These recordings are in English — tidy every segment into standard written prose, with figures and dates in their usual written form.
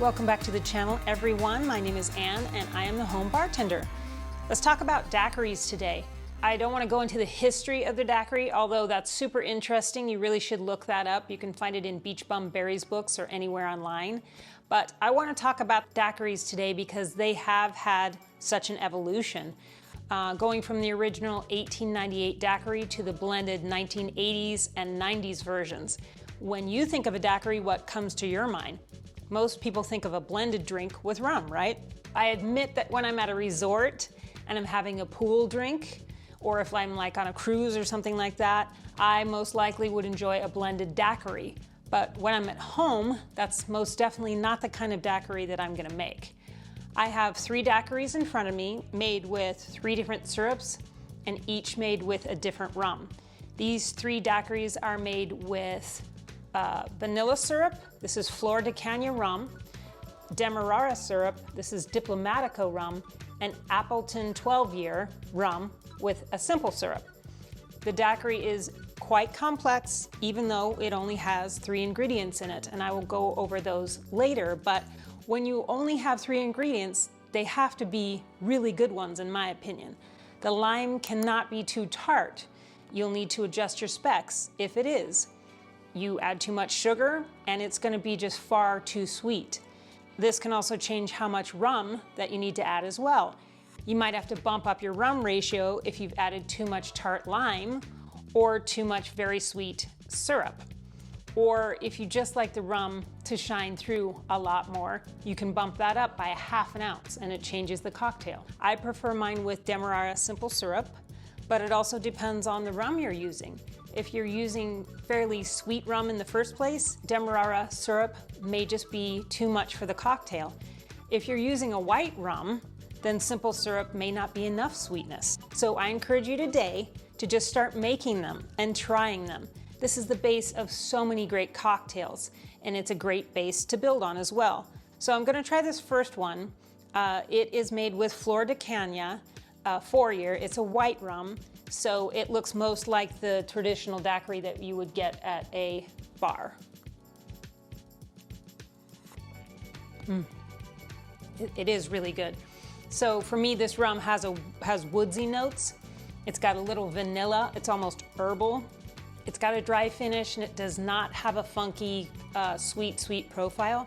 Welcome back to the channel, everyone. My name is Anne, and I am the home bartender. Let's talk about daiquiris today. I don't want to go into the history of the daiquiri, although that's super interesting. You really should look that up. You can find it in Beach Bum Berry's books or anywhere online. But I want to talk about daiquiris today because they have had such an evolution. Going from the original 1898 daiquiri to the blended 1980s and 90s versions. When you think of a daiquiri, what comes to your mind? Most people think of a blended drink with rum, right? I admit that when I'm at a resort and I'm having a pool drink, or if I'm like on a cruise or something like that, I most likely would enjoy a blended daiquiri. But when I'm at home, that's most definitely not the kind of daiquiri that I'm gonna make. I have 3 daiquiris in front of me, made with 3 different syrups, and each made with a different rum. These 3 daiquiris are made with vanilla syrup, this is Flor de Caña rum, Demerara syrup, this is Diplomatico rum, and Appleton 12-year rum with a simple syrup. The daiquiri is quite complex, even though it only has 3 ingredients in it, and I will go over those later, but when you only have 3 ingredients, they have to be really good ones, in my opinion. The lime cannot be too tart. You'll need to adjust your specs if it is. You add too much sugar, and it's gonna be just far too sweet. This can also change how much rum that you need to add as well. You might have to bump up your rum ratio if you've added too much tart lime or too much very sweet syrup. Or if you just like the rum to shine through a lot more, you can bump that up by 1/2 ounce and it changes the cocktail. I prefer mine with Demerara simple syrup, but it also depends on the rum you're using. If you're using fairly sweet rum in the first place, Demerara syrup may just be too much for the cocktail. If you're using a white rum, then simple syrup may not be enough sweetness. So I encourage you today to just start making them and trying them. This is the base of so many great cocktails, and it's a great base to build on as well. So I'm gonna try this first one. It is made with Flor de Caña 4-year. It's a white rum, so it looks most like the traditional daiquiri that you would get at a bar. It is really good. So for me, this rum has woodsy notes. It's got a little vanilla. It's almost herbal. It's got a dry finish, and it does not have a funky, sweet profile.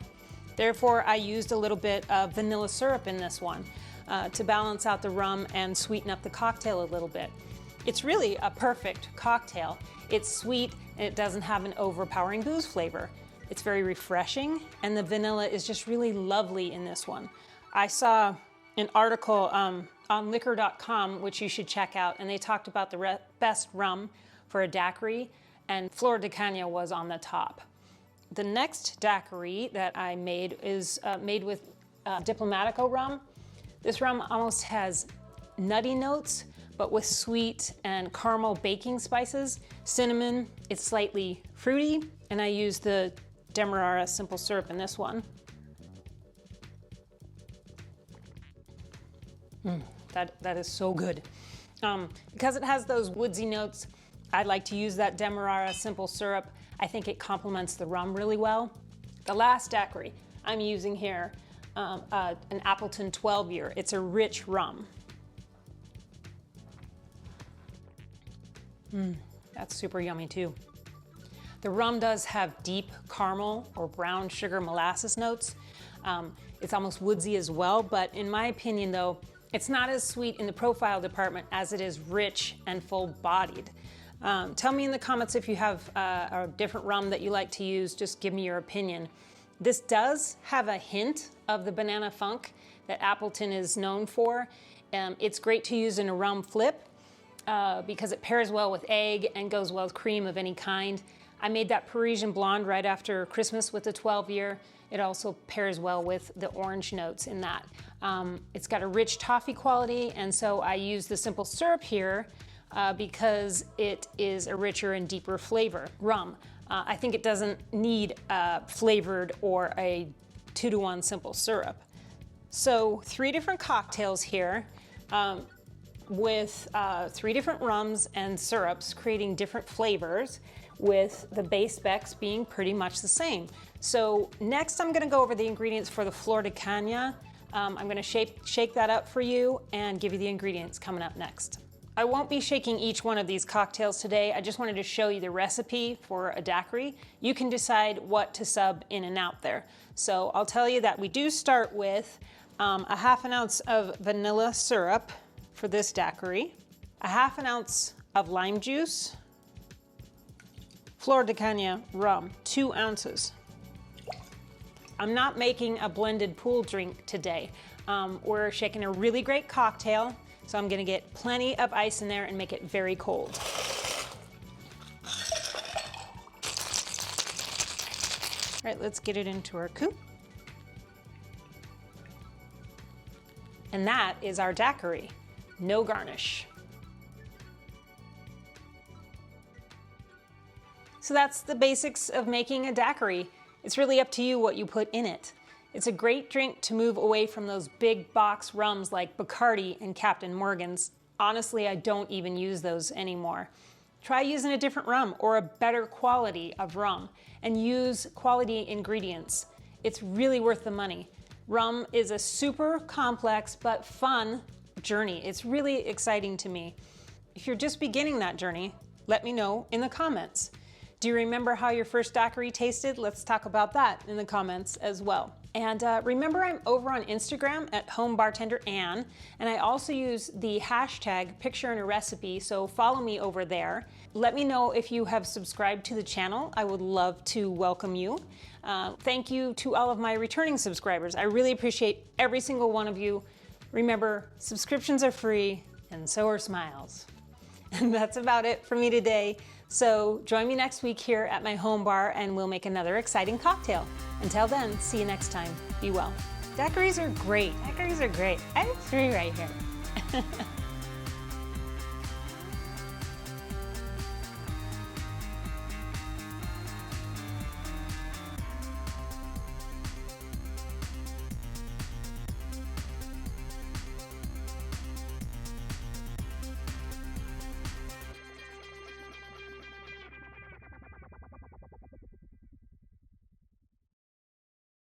Therefore, I used a little bit of vanilla syrup in this one to balance out the rum and sweeten up the cocktail a little bit. It's really a perfect cocktail. It's sweet, and it doesn't have an overpowering booze flavor. It's very refreshing, and the vanilla is just really lovely in this one. I saw an article on liquor.com, which you should check out, and they talked about the best rum for a daiquiri, and Flor de Caña was on the top. The next daiquiri that I made is made with Diplomatico rum. This rum almost has nutty notes, but with sweet and caramel baking spices, cinnamon. It's slightly fruity, and I use the Demerara simple syrup in this one. That is so good. Because it has those woodsy notes, I like to use that Demerara simple syrup. I think it complements the rum really well. The last daiquiri I'm using here, an Appleton 12-year. It's a rich rum. That's super yummy too. The rum does have deep caramel or brown sugar molasses notes. It's almost woodsy as well, but in my opinion though, it's not as sweet in the profile department as it is rich and full-bodied. Tell me in the comments if you have a different rum that you like to use. Just give me your opinion. This does have a hint of the banana funk that Appleton is known for. It's great to use in a rum flip because it pairs well with egg and goes well with cream of any kind. I made that Parisian blonde right after Christmas with the 12-year. It also pairs well with the orange notes in that. It's got a rich toffee quality, and so I use the simple syrup here because it is a richer and deeper flavor rum. I think it doesn't need flavored or a 2-to-1 simple syrup. So 3 different cocktails here with 3 different rums and syrups creating different flavors. with the base specs being pretty much the same. So next I'm gonna go over the ingredients for the Flor de Caña. I'm gonna shake that up for you and give you the ingredients coming up next. I won't be shaking each one of these cocktails today. I just wanted to show you the recipe for a daiquiri. You can decide what to sub in and out there. So I'll tell you that we do start with a ½ ounce of vanilla syrup for this daiquiri, a ½ ounce of lime juice, Flor de Caña rum, 2 ounces. I'm not making a blended pool drink today. We're shaking a really great cocktail, so I'm gonna get plenty of ice in there and make it very cold. All right, let's get it into our coupe. And that is our daiquiri, no garnish. So that's the basics of making a daiquiri. It's really up to you what you put in it. It's a great drink to move away from those big box rums like Bacardi and Captain Morgan's. Honestly, I don't even use those anymore. Try using a different rum or a better quality of rum and use quality ingredients. It's really worth the money. Rum is a super complex but fun journey. It's really exciting to me. If you're just beginning that journey, let me know in the comments. Do you remember how your first daiquiri tasted? Let's talk about that in the comments as well. And remember, I'm over on Instagram at homebartenderann, and I also use the hashtag picture in a recipe, so follow me over there. Let me know if you have subscribed to the channel. I would love to welcome you. Thank you to all of my returning subscribers. I really appreciate every single one of you. Remember, subscriptions are free, and so are smiles. And that's about it for me today. So join me next week here at my home bar and we'll make another exciting cocktail. Until then, see you next time. Be well. Daiquiris are great. Daiquiris are great. I have 3 right here.